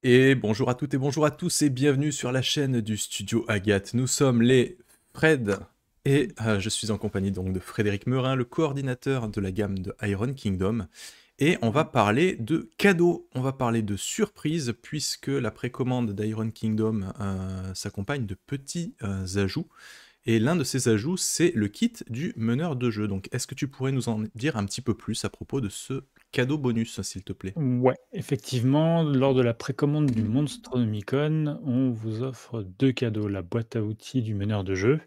Et bonjour à toutes et bonjour à tous et bienvenue sur la chaîne du studio Agathe. Nous sommes les Fred et je suis en compagnie donc de Frédéric Meurin, le coordinateur de la gamme de Iron Kingdom. Et on va parler de cadeaux, on va parler de surprises puisque la précommande d'Iron Kingdom s'accompagne de petits ajouts. Et l'un de ces ajouts, c'est le kit du meneur de jeu. Donc est-ce que tu pourrais nous en dire un petit peu plus à propos de ce cadeau bonus, s'il te plaît? Ouais, effectivement, lors de la précommande du Monstronomicon, on vous offre 2 cadeaux, la boîte à outils du meneur de jeu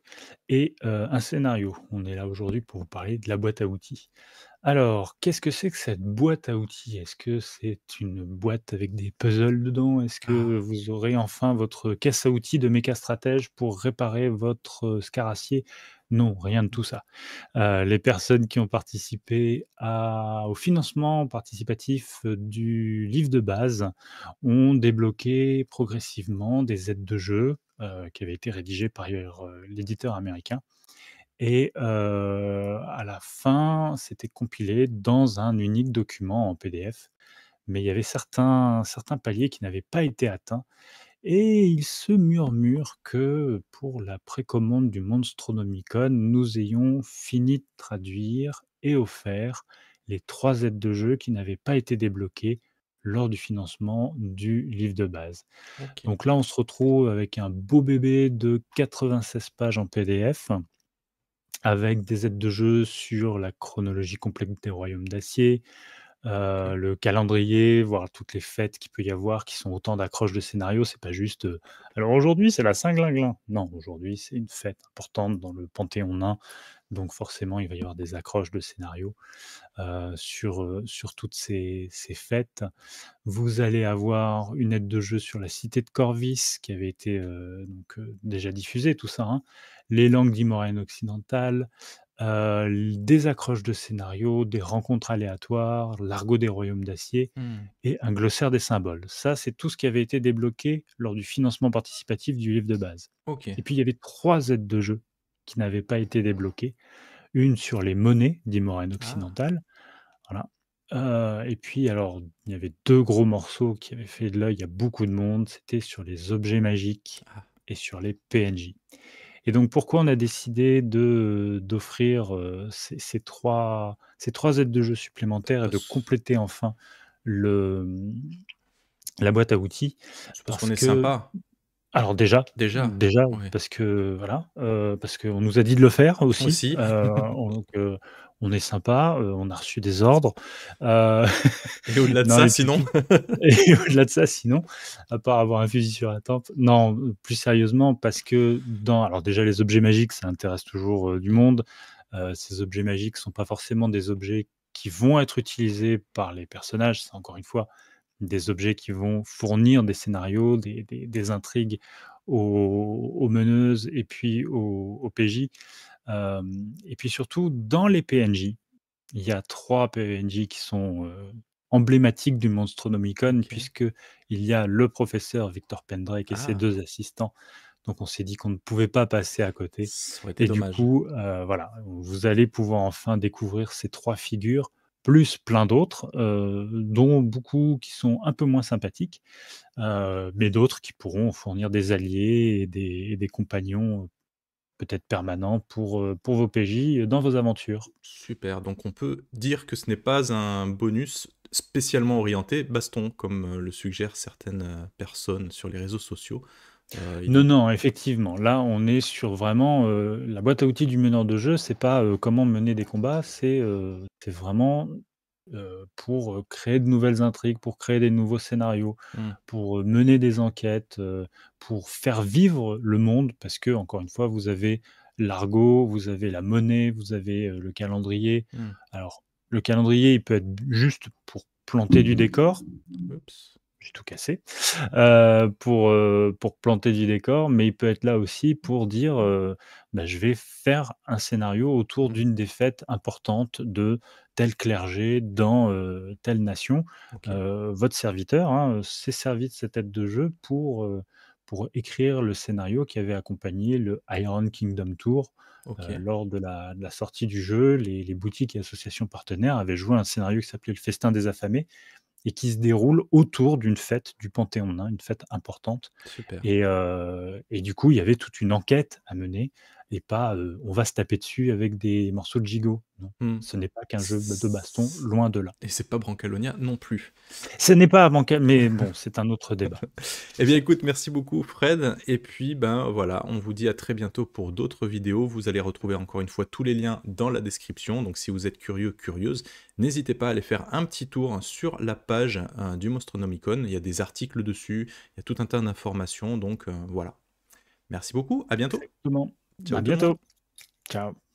et un scénario. On est là aujourd'hui pour vous parler de la boîte à outils. Alors, qu'est-ce que c'est que cette boîte à outils? Est-ce que c'est une boîte avec des puzzles dedans? Est-ce que Ah, vous aurez enfin votre caisse à outils de méca stratège pour réparer votre, scarassier? Non, rien de tout ça. Les personnes qui ont participé au financement participatif, du livre de base ont débloqué progressivement des aides de jeu, qui avaient été rédigées par l'éditeur américain et à la fin, c'était compilé dans un unique document en PDF. Mais il y avait certains paliers qui n'avaient pas été atteints et il se murmure que pour la précommande du Monstronomicon, nous ayons fini de traduire et offert les 3 aides de jeu qui n'avaient pas été débloquées lors du financement du livre de base. ok. Donc là, on se retrouve avec un beau bébé de 96 pages en PDF, avec des aides de jeu sur la chronologie complète des royaumes d'acier, Ok. le calendrier, voir toutes les fêtes qu'il peut y avoir, qui sont autant d'accroches de scénario. C'est pas juste, «Alors aujourd'hui, c'est la Saint-Glinglin». Non, aujourd'hui, c'est une fête importante dans le panthéon nain, donc forcément, il va y avoir des accroches de scénario, sur toutes ces fêtes. Vous allez avoir une aide de jeu sur la cité de Corvus qui avait été, déjà diffusée, tout ça, hein. Les langues d'Imoraine occidentale, des accroches de scénario, des rencontres aléatoires, l'argot des royaumes d'acier Hmm. et un glossaire des symboles. Ça, c'est tout ce qui avait été débloqué lors du financement participatif du livre de base. Ok. Et puis il y avait 3 aides de jeu qui n'avaient pas été débloquées. Une sur les monnaies d'Imoraine Ah, occidentale, voilà. Et puis alors, il y avait 2 gros morceaux qui avaient fait de l'œil à beaucoup de monde, c'était sur les objets magiques ah, et sur les PNJ. Et donc pourquoi on a décidé d'offrir, ces trois aides de jeu supplémentaires et de parce compléter enfin le, la boîte à outils? c'est parce qu'on Parce est que sympa, alors déjà. déjà Ouais. parce que voilà, parce qu'on nous a dit de le faire aussi, Aussi. on est sympa, on a reçu des ordres, heu, Et au-delà de non ça, et puis sinon. et au-delà de ça sinon, à part avoir un fusil sur la tempe, non, plus sérieusement parce que alors déjà les objets magiques ça intéresse toujours, du monde, ces objets magiques sont pas forcément des objets qui vont être utilisés par les personnages, c'est encore une fois des objets qui vont fournir des scénarios, des intrigues aux meneuses et puis aux PJ. Et puis surtout dans les PNJ, il y a 3 PNJ qui sont, emblématiques du Monstronomicon Ok. puisqu'il y a le professeur Victor Pendrake et ses Ah, 2 assistants. Donc on s'est dit qu'on ne pouvait pas passer à côté ça aurait été et du dommage. coup, voilà, vous allez pouvoir enfin découvrir ces 3 figures, plus plein d'autres, dont beaucoup qui sont un peu moins sympathiques, mais d'autres qui pourront fournir des alliés et des compagnons, peut-être permanents pour vos PJ dans vos aventures. Super. Donc on peut dire que ce n'est pas un bonus spécialement orienté baston, comme le suggèrent certaines personnes sur les réseaux sociaux. Non, non, effectivement, là, on est sur vraiment, la boîte à outils du meneur de jeu, c'est pas, comment mener des combats, c'est vraiment, pour, créer de nouvelles intrigues, pour créer des nouveaux scénarios, Hmm. pour, mener des enquêtes, pour faire vivre le monde. Parce que encore une fois, vous avez l'argot, vous avez la monnaie, vous avez, le calendrier. Hmm. Alors, le calendrier, il peut être juste pour planter du décor. Oups. J'ai tout cassé, pour planter du décor, mais il peut être là aussi pour dire, bah, je vais faire un scénario autour Hmm. d'une des fêtes importantes de tel clergé dans, telle nation. Ok. Votre serviteur, hein, s'est servi de cette aide de jeu pour écrire le scénario qui avait accompagné le Iron Kingdom Tour. Ok. Lors de la sortie du jeu, les boutiques et associations partenaires avaient joué un scénario qui s'appelait Le Festin des affamés et qui se déroule autour d'une fête du Panthéon, hein, une fête importante. Super. Et du coup, il y avait toute une enquête à mener et pas, on va se taper dessus avec des morceaux de gigot. Non, Mmh. ce n'est pas qu'un jeu de baston, loin de là. Et c'est pas Brancalonia non plus. Ce n'est pas bancal, mais bon, c'est un autre débat. Eh bien écoute, merci beaucoup Fred, et puis ben voilà, on vous dit à très bientôt pour d'autres vidéos. Vous allez retrouver encore une fois tous les liens dans la description, donc si vous êtes curieux, curieuse, n'hésitez pas à aller faire un petit tour sur la page du Monstronomicon, il y a des articles dessus, il y a tout un tas d'informations, donc voilà. Merci beaucoup, à bientôt. Exactement. Ciao À tout le monde. bientôt. Ciao.